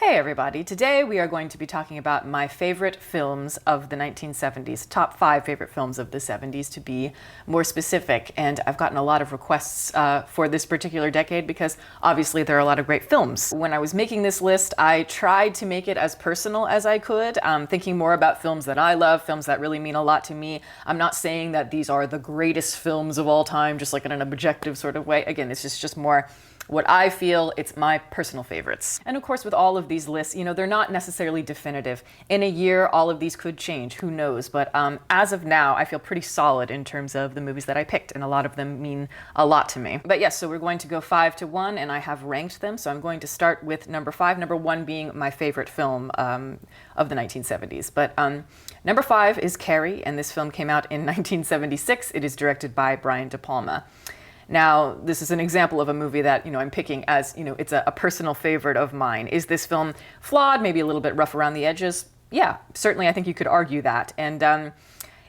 Hey everybody, today we are going to be talking about my favorite films of the 1970s, top 5 favorite films of the 70s to be more specific. And I've gotten a lot of requests for this particular decade because obviously there are a lot of great films. When I was making this list, I tried to make it as personal as I could, thinking more about films that I love, films that really mean a lot to me. I'm not saying that these are the greatest films of all time, just like in an objective sort of way. Again, this is just more what I feel, it's my personal favorites. And of course, with all of these lists, they're not necessarily definitive. In a year, all of these could change, who knows? But as of now, I feel pretty solid in terms of the movies that I picked, and a lot of them mean a lot to me. But yes, so we're going to go 5 to 1, and I have ranked them. So I'm going to start with number 5, number 1 being my favorite film of the 1970s. But number 5 is Carrie, and this film came out in 1976. It is directed by Brian De Palma. Now, this is an example of a movie that, I'm picking as, it's a personal favorite of mine. Is this film flawed, maybe a little bit rough around the edges? Yeah, certainly I think you could argue that. And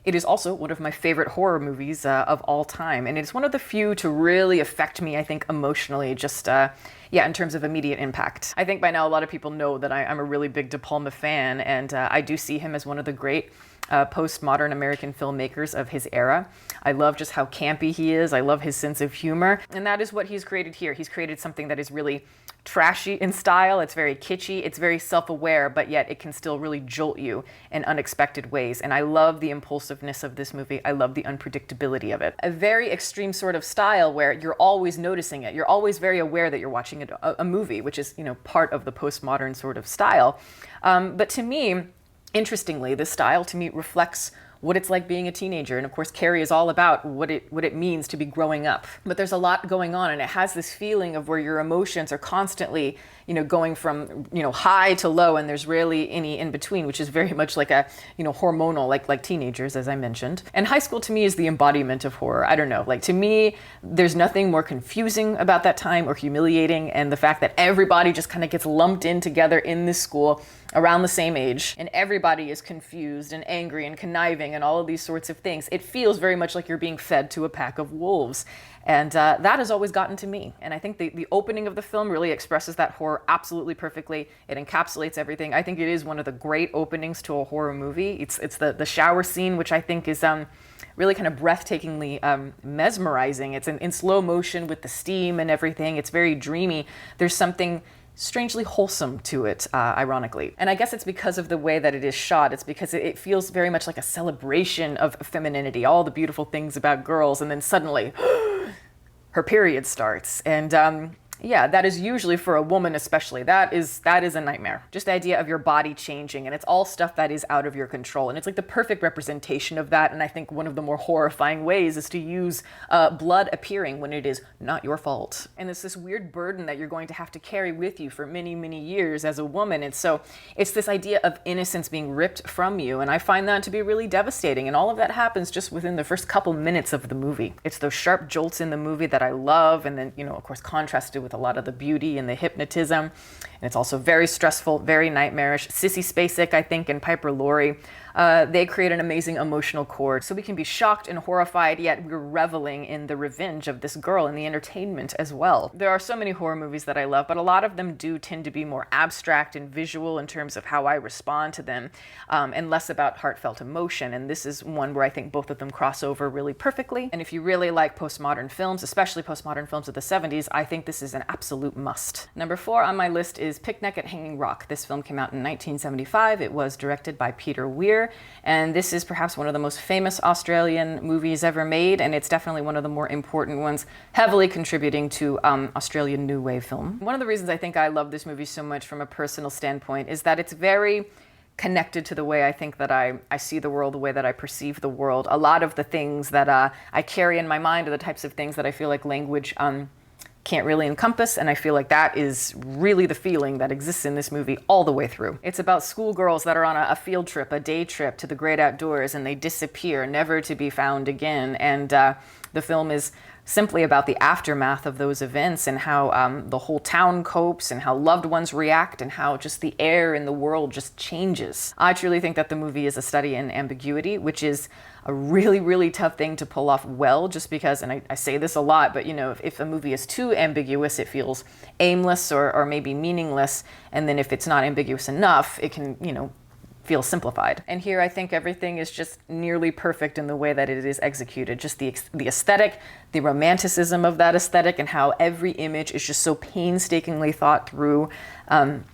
it is also one of my favorite horror movies of all time. And it's one of the few to really affect me, I think, emotionally, just, in terms of immediate impact. I think by now a lot of people know that I'm a really big De Palma fan, and I do see him as one of the great postmodern American filmmakers of his era. I love just how campy he is. I love his sense of humor. And that is what he's created here. He's created something that is really trashy in style. It's very kitschy. It's very self-aware, but yet it can still really jolt you in unexpected ways. And I love the impulsiveness of this movie. I love the unpredictability of it. A very extreme sort of style where you're always noticing it. You're always very aware that you're watching a movie, which is, part of the postmodern sort of style. But to me, interestingly, this style to me reflects what it's like being a teenager. And of course, Carrie is all about what it means to be growing up. But there's a lot going on, and it has this feeling of where your emotions are constantly, going from, high to low, and there's rarely any in between, which is very much like a, hormonal, like teenagers, as I mentioned. And high school to me is the embodiment of horror. I don't know, to me, there's nothing more confusing about that time or humiliating, and the fact that everybody just kind of gets lumped in together in this school around the same age, and everybody is confused and angry and conniving and all of these sorts of things. It feels very much like you're being fed to a pack of wolves. And that has always gotten to me. And I think the opening of the film really expresses that horror absolutely perfectly. It encapsulates everything. I think it is one of the great openings to a horror movie. It's the shower scene, which I think is really kind of breathtakingly mesmerizing. It's in slow motion with the steam and everything. It's very dreamy. There's something strangely wholesome to it, ironically. And I guess it's because of the way that it is shot. It's because it feels very much like a celebration of femininity, all the beautiful things about girls, and then suddenly her period starts. And that is usually, for a woman especially, that is a nightmare. Just the idea of your body changing, and it's all stuff that is out of your control. And it's like the perfect representation of that. And I think one of the more horrifying ways is to use blood appearing when it is not your fault. And it's this weird burden that you're going to have to carry with you for many, many years as a woman. And so it's this idea of innocence being ripped from you. And I find that to be really devastating. And all of that happens just within the first couple minutes of the movie. It's those sharp jolts in the movie that I love. And then, of course, contrasted with a lot of the beauty and the hypnotism. And it's also very stressful, very nightmarish. Sissy Spacek, I think, and Piper Laurie, they create an amazing emotional chord. So we can be shocked and horrified, yet we're reveling in the revenge of this girl and the entertainment as well. There are so many horror movies that I love, but a lot of them do tend to be more abstract and visual in terms of how I respond to them, and less about heartfelt emotion. And this is one where I think both of them cross over really perfectly. And if you really like postmodern films, especially postmodern films of the 70s, I think this is an absolute must. Number 4 on my list is Picnic at Hanging Rock. This film came out in 1975. It was directed by Peter Weir. And this is perhaps one of the most famous Australian movies ever made, and it's definitely one of the more important ones, heavily contributing to Australian New Wave film. One of the reasons I think I love this movie so much from a personal standpoint is that it's very connected to the way I think that I see the world, the way that I perceive the world. A lot of the things that I carry in my mind are the types of things that I feel like language can't really encompass, and I feel like that is really the feeling that exists in this movie all the way through. It's about schoolgirls that are on a field trip, a day trip to the great outdoors, and they disappear, never to be found again. And the film is simply about the aftermath of those events and how the whole town copes and how loved ones react and how just the air in the world just changes. I truly think that the movie is a study in ambiguity, which is a really, really tough thing to pull off well, just because, and I say this a lot, but if a movie is too ambiguous, it feels aimless or maybe meaningless. And then if it's not ambiguous enough, it can, feel simplified. And here I think everything is just nearly perfect in the way that it is executed. Just the aesthetic, the romanticism of that aesthetic, and how every image is just so painstakingly thought through.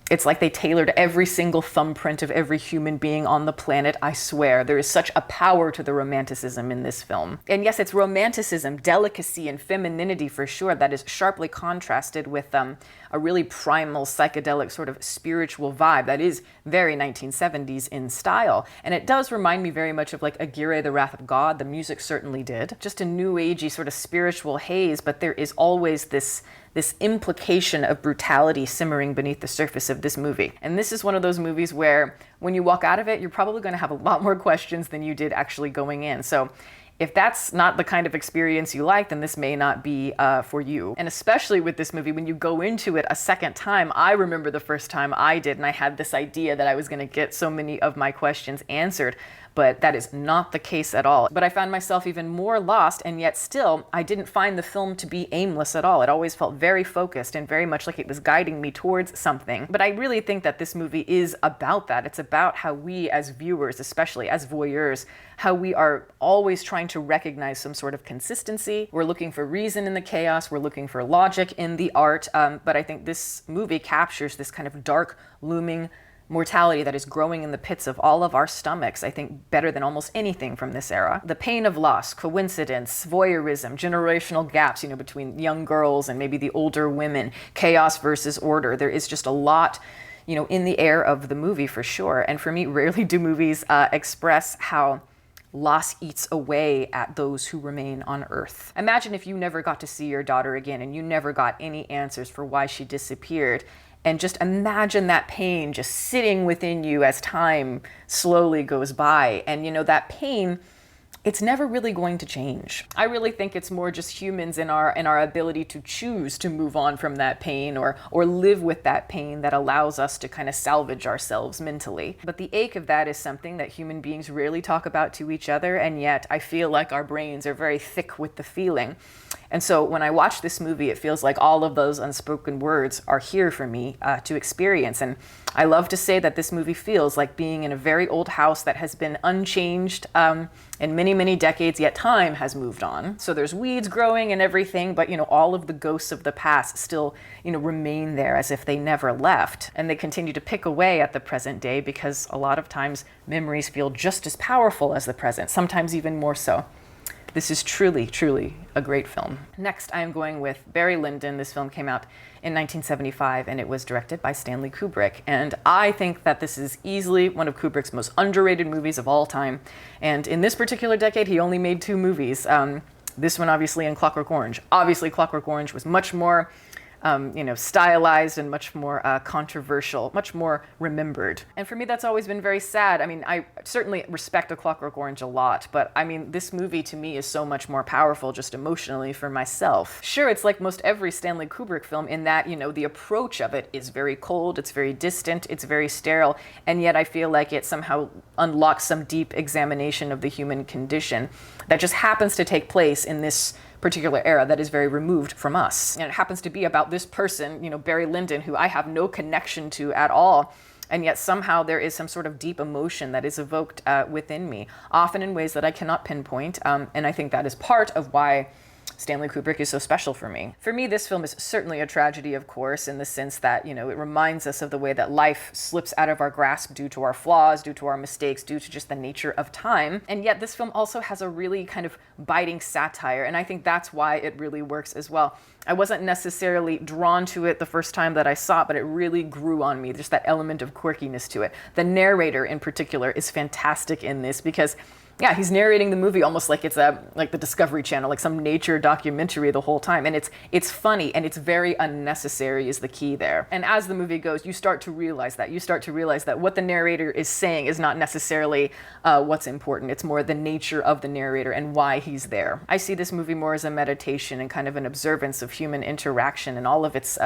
It's like they tailored every single thumbprint of every human being on the planet, I swear. There is such a power to the romanticism in this film. And yes, it's romanticism, delicacy, and femininity for sure that is sharply contrasted with a really primal, psychedelic sort of spiritual vibe that is very 1970s in style. And it does remind me very much of like Aguirre, The Wrath of God. The music certainly did. Just a new agey sort of spiritual haze, but there is always this implication of brutality simmering beneath the surface of this movie. And this is one of those movies where when you walk out of it, you're probably going to have a lot more questions than you did actually going in. So if that's not the kind of experience you like, then this may not be for you. And especially with this movie, when you go into it a second time, I remember the first time I did, and I had this idea that I was going to get so many of my questions answered. But that is not the case at all. But I found myself even more lost, and yet still, I didn't find the film to be aimless at all. It always felt very focused and very much like it was guiding me towards something. But I really think that this movie is about that. It's about how we as viewers, especially as voyeurs, how we are always trying to recognize some sort of consistency. We're looking for reason in the chaos. We're looking for logic in the art. But I think this movie captures this kind of dark, looming mortality that is growing in the pits of all of our stomachs, I think, better than almost anything from this era. The pain of loss, coincidence, voyeurism, generational gaps, between young girls and maybe the older women, chaos versus order. There is just a lot, in the air of the movie for sure. And for me, rarely do movies express how loss eats away at those who remain on Earth. Imagine if you never got to see your daughter again and you never got any answers for why she disappeared. And just imagine that pain just sitting within you as time slowly goes by. And that pain, it's never really going to change. I really think it's more just humans in our ability to choose to move on from that pain or live with that pain that allows us to kind of salvage ourselves mentally. But the ache of that is something that human beings rarely talk about to each other, and yet I feel like our brains are very thick with the feeling. And so when I watch this movie, it feels like all of those unspoken words are here for me to experience. And I love to say that this movie feels like being in a very old house that has been unchanged in many, many decades, yet time has moved on. So there's weeds growing and everything, but all of the ghosts of the past still remain there as if they never left. And they continue to pick away at the present day because a lot of times memories feel just as powerful as the present, sometimes even more so. This is truly, truly a great film. Next, I am going with Barry Lyndon. This film came out in 1975, and it was directed by Stanley Kubrick. And I think that this is easily one of Kubrick's most underrated movies of all time. And in this particular decade, he only made 2 movies. This one, obviously, and Clockwork Orange. Obviously, Clockwork Orange was much more stylized and much more controversial, much more remembered. And for me, that's always been very sad. I mean, I certainly respect A Clockwork Orange a lot, but I mean, this movie to me is so much more powerful just emotionally for myself. Sure, it's like most every Stanley Kubrick film in that, the approach of it is very cold, it's very distant, it's very sterile, and yet I feel like it somehow unlocks some deep examination of the human condition that just happens to take place in this particular era that is very removed from us. And it happens to be about this person, Barry Lyndon, who I have no connection to at all. And yet somehow there is some sort of deep emotion that is evoked within me, often in ways that I cannot pinpoint. And I think that is part of why Stanley Kubrick is so special for me. For me, this film is certainly a tragedy, of course, in the sense that, it reminds us of the way that life slips out of our grasp due to our flaws, due to our mistakes, due to just the nature of time. And yet this film also has a really kind of biting satire, and I think that's why it really works as well. I wasn't necessarily drawn to it the first time that I saw it, but it really grew on me, just that element of quirkiness to it. The narrator in particular is fantastic in this because Yeah, he's narrating the movie almost like it's like the Discovery Channel, like some nature documentary the whole time. And it's funny and it's very unnecessary is the key there. And as the movie goes, you start to realize that. You start to realize that what the narrator is saying is not necessarily what's important. It's more the nature of the narrator and why he's there. I see this movie more as a meditation and kind of an observance of human interaction and all of its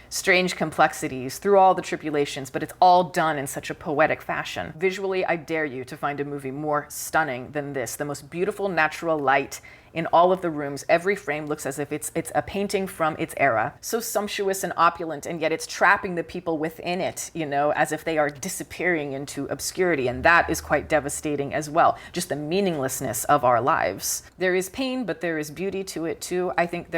strange complexities through all the tribulations, but it's all done in such a poetic fashion. Visually, I dare you to find a movie more stunning than this. The most beautiful natural light in all of the rooms. Every frame looks as if it's a painting from its era. So sumptuous and opulent, and yet it's trapping the people within it, you know, as if they are disappearing into obscurity. And that is quite devastating as well. Just the meaninglessness of our lives. There is pain, but there is beauty to it too. I think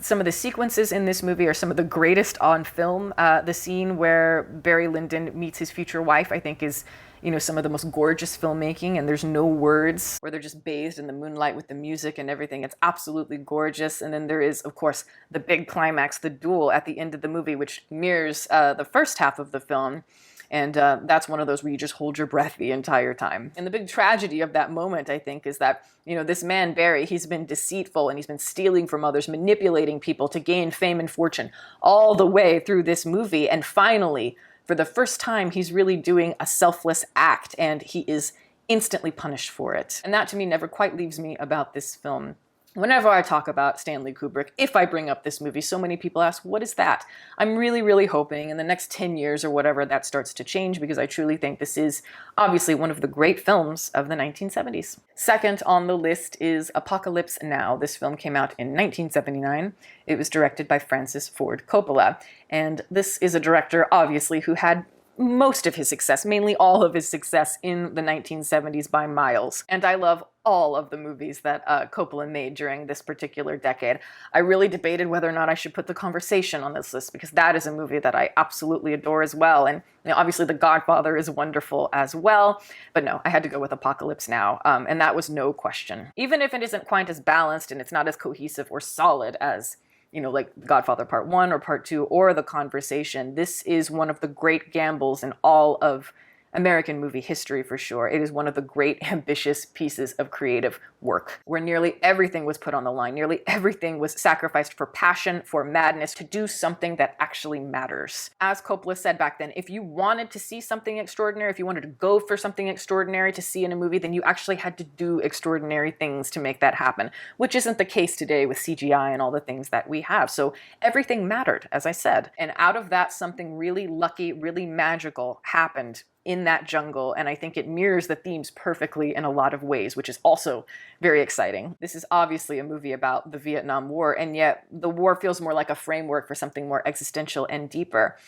some of the sequences in this movie are some of the greatest on film. The scene where Barry Lyndon meets his future wife, I think is, you know, some of the most gorgeous filmmaking, and there's no words, where they're just bathed in the moonlight with the music and everything. It's absolutely gorgeous. And then there is, of course, the big climax, the duel at the end of the movie, which mirrors the first half of the film. And that's one of those where you just hold your breath the entire time. And the big tragedy of that moment, I think, is that, you know, this man, Barry, he's been deceitful and he's been stealing from others, manipulating people to gain fame and fortune all the way through this movie. And finally, for the first time, he's really doing a selfless act, and he is instantly punished for it. And that, to me, never quite leaves me about this film. Whenever I talk about Stanley Kubrick, if I bring up this movie, so many people ask, what is that? I'm really, really hoping in the next 10 years or whatever that starts to change, because I truly think this is obviously one of the great films of the 1970s. Second on the list is Apocalypse Now. This film came out in 1979. It was directed by Francis Ford Coppola. And this is a director, obviously, who had most of his success, mainly all of his success, in the 1970s by miles. And I love all of the movies that Coppola made during this particular decade. I really debated whether or not I should put The Conversation on this list, because that is a movie that I absolutely adore as well. And you know, obviously The Godfather is wonderful as well, but no, I had to go with Apocalypse Now, and that was no question. Even if it isn't quite as balanced and it's not as cohesive or solid as, you know, like Godfather Part 1 or Part 2 or The Conversation, this is one of the great gambles in all of American movie history for sure. It is one of the great ambitious pieces of creative work, where nearly everything was put on the line. Nearly everything was sacrificed for passion, for madness, to do something that actually matters. As Coppola said back then, if you wanted to see something extraordinary, if you wanted to go for something extraordinary to see in a movie, then you actually had to do extraordinary things to make that happen, which isn't the case today with CGI and all the things that we have. So everything mattered, as I said. And out of that, something really lucky, really magical happened in that jungle, and I think it mirrors the themes perfectly in a lot of ways, which is also very exciting. This is obviously a movie about the Vietnam War, and yet the war feels more like a framework for something more existential and deeper,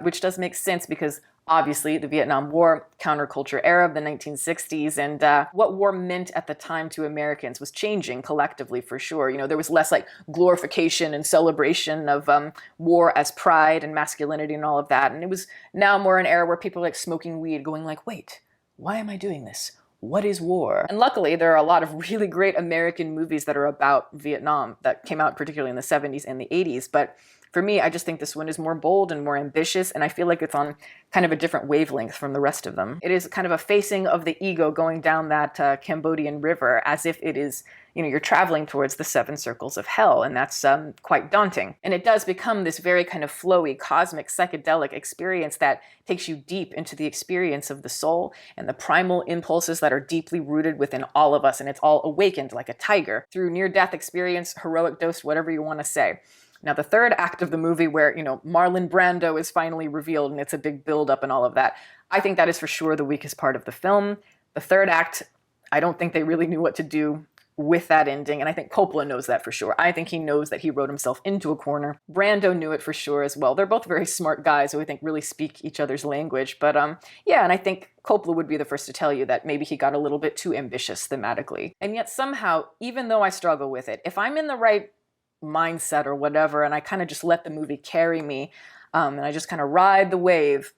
which does make sense because obviously the Vietnam War, counterculture era of the 1960s, and what war meant at the time to Americans was changing collectively for sure. You know, there was less like glorification and celebration of war as pride and masculinity and all of that. And it was now more an era where people are like smoking weed going like, wait, why am I doing this? What is war? And luckily, there are a lot of really great American movies that are about Vietnam that came out particularly in the 70s and the 80s. But for me, I just think this one is more bold and more ambitious, and I feel like it's on kind of a different wavelength from the rest of them. It is kind of a facing of the ego going down that Cambodian river as if it is, you know, you're traveling towards the seven circles of hell, and that's quite daunting. And it does become this very kind of flowy, cosmic, psychedelic experience that takes you deep into the experience of the soul and the primal impulses that are deeply rooted within all of us, and it's all awakened like a tiger through near-death experience, heroic dose, whatever you want to say. Now, the third act of the movie where, you know, Marlon Brando is finally revealed and it's a big build-up and all of that, I think that is for sure the weakest part of the film. The third act, I don't think they really knew what to do with that ending, and I think Coppola knows that for sure. I think he knows that he wrote himself into a corner. Brando knew it for sure as well. They're both very smart guys who I think really speak each other's language, but yeah, and I think Coppola would be the first to tell you that maybe he got a little bit too ambitious thematically. And yet somehow, even though I struggle with it, if I'm in the right mindset or whatever, and I kind of just let the movie carry me, and I just kind of ride the wave,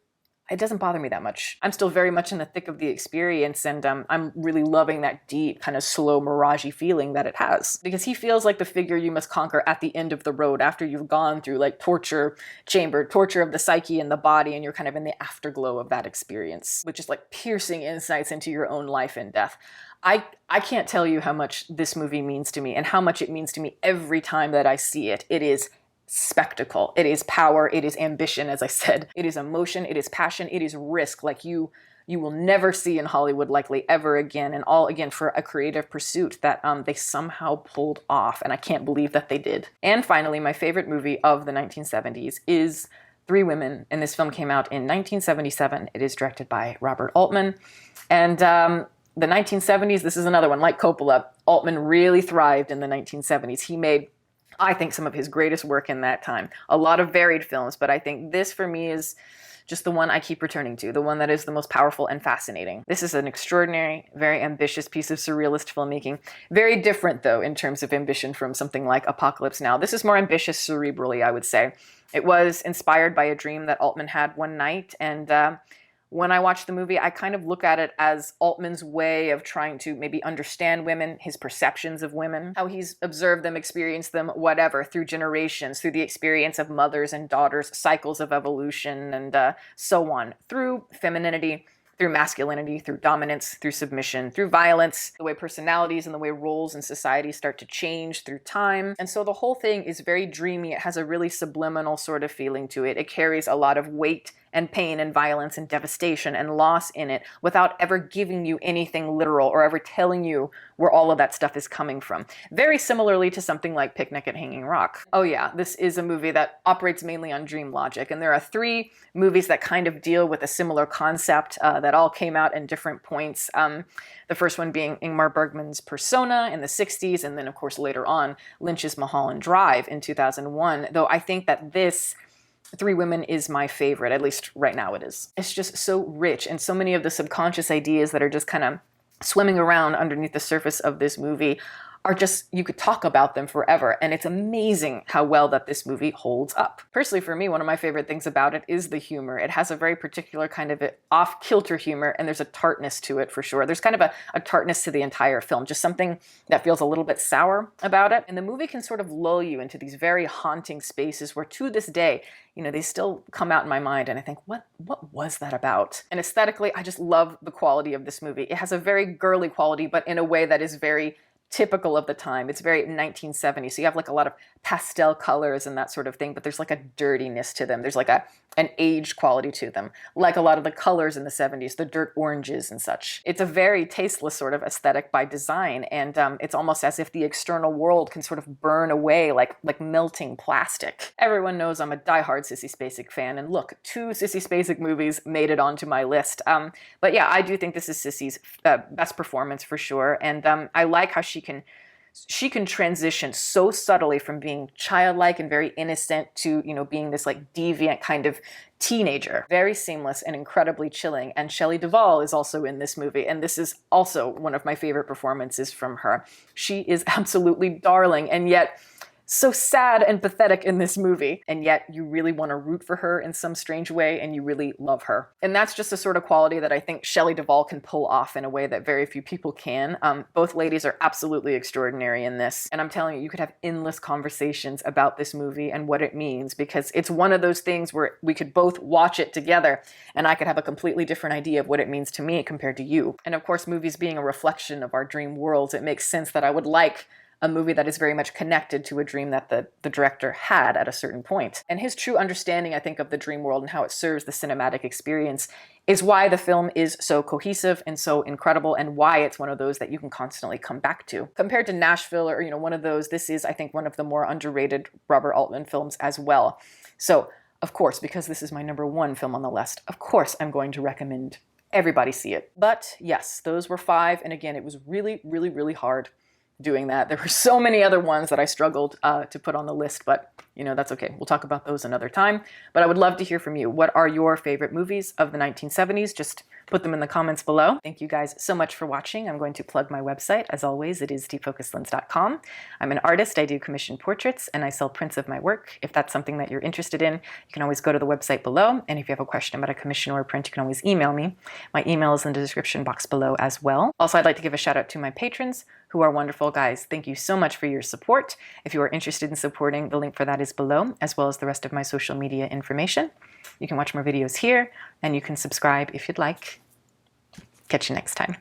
it doesn't bother me that much. I'm still very much in the thick of the experience, and I'm really loving that deep, kind of slow, mirage-y feeling that it has. Because he feels like the figure you must conquer at the end of the road, after you've gone through like torture chamber, torture of the psyche and the body, and you're kind of in the afterglow of that experience, with just like piercing insights into your own life and death. I can't tell you how much this movie means to me and how much it means to me every time that I see it. It is spectacle. It is power. It is ambition, as I said. It is emotion. It is passion. It is risk like you will never see in Hollywood likely ever again, and all again for a creative pursuit that they somehow pulled off, and I can't believe that they did. And finally, my favorite movie of the 1970s is Three Women, and this film came out in 1977. It is directed by Robert Altman, and the 1970s, this is another one, like Coppola, Altman really thrived in the 1970s. He made, I think, some of his greatest work in that time. A lot of varied films, but I think this for me is just the one I keep returning to, the one that is the most powerful and fascinating. This is an extraordinary, very ambitious piece of surrealist filmmaking. Very different, though, in terms of ambition from something like Apocalypse Now. This is more ambitious cerebrally, I would say. It was inspired by a dream that Altman had one night, and when I watch the movie, I kind of look at it as Altman's way of trying to maybe understand women, his perceptions of women, how he's observed them, experienced them, whatever, through generations, through the experience of mothers and daughters, cycles of evolution, and so on, through femininity, through masculinity, through dominance, through submission, through violence, the way personalities and the way roles in society start to change through time. And so the whole thing is very dreamy. It has a really subliminal sort of feeling to it. It carries a lot of weight and pain and violence and devastation and loss in it without ever giving you anything literal or ever telling you where all of that stuff is coming from. Very similarly to something like Picnic at Hanging Rock. Oh yeah, this is a movie that operates mainly on dream logic, and there are 3 movies that kind of deal with a similar concept that all came out in different points. The first one being Ingmar Bergman's Persona in the 60s, and then of course later on Lynch's Mulholland Drive in 2001, though I think that this Three Women is my favorite, at least right now it is. It's just so rich, and so many of the subconscious ideas that are just kind of swimming around underneath the surface of this movie are just, you could talk about them forever, and it's amazing how well that this movie holds up. Personally, for me, one of my favorite things about it is the humor. It has a very particular kind of off-kilter humor, and there's a tartness to it for sure. There's kind of a tartness to the entire film, just something that feels a little bit sour about it. And the movie can sort of lull you into these very haunting spaces where to this day, you know, they still come out in my mind, and I think, what was that about? And aesthetically, I just love the quality of this movie. It has a very girly quality, but in a way that is very typical of the time. It's very 1970s. So you have like a lot of pastel colors and that sort of thing, but there's like a dirtiness to them. There's like an aged quality to them. Like a lot of the colors in the 70s, the dirt oranges and such. It's a very tasteless sort of aesthetic by design, and it's almost as if the external world can sort of burn away like melting plastic. Everyone knows I'm a diehard Sissy Spacek fan, and look, 2 Sissy Spacek movies made it onto my list. But yeah, I do think this is Sissy's best performance for sure, and I like how she can transition so subtly from being childlike and very innocent to, you know, being this like deviant kind of teenager. Very seamless and incredibly chilling. And Shelley Duvall is also in this movie, and this is also one of my favorite performances from her. She is absolutely darling, and yet so sad and pathetic in this movie, and yet you really want to root for her in some strange way, and you really love her. And that's just a sort of quality that I think Shelley Duvall can pull off in a way that very few people can. Both ladies are absolutely extraordinary in this, and I'm telling you, you could have endless conversations about this movie and what it means, because it's one of those things where we could both watch it together, and I could have a completely different idea of what it means to me compared to you. And of course, movies being a reflection of our dream worlds, it makes sense that I would like a movie that is very much connected to a dream that the director had at a certain point. And his true understanding, I think, of the dream world and how it serves the cinematic experience is why the film is so cohesive and so incredible, and why it's one of those that you can constantly come back to. Compared to Nashville or, you know, one of those, this is, I think, one of the more underrated Robert Altman films as well. So, of course, because this is my #1 film on the list, of course I'm going to recommend everybody see it. But yes, those were 5, and again, it was really, really, really hard doing that. There were so many other ones that I struggled to put on the list, but you know, that's okay. We'll talk about those another time. But I would love to hear from you. What are your favorite movies of the 1970s? Just put them in the comments below. Thank you guys so much for watching. I'm going to plug my website. As always, it is deepfocuslens.com. I'm an artist. I do commissioned portraits, and I sell prints of my work. If that's something that you're interested in, you can always go to the website below. And if you have a question about a commission or a print, you can always email me. My email is in the description box below as well. Also, I'd like to give a shout out to my patrons, who are wonderful guys. Thank you so much for your support. If you are interested in supporting, the link for that is below, as well as the rest of my social media information. You can watch more videos here, and you can subscribe if you'd like. Catch you next time.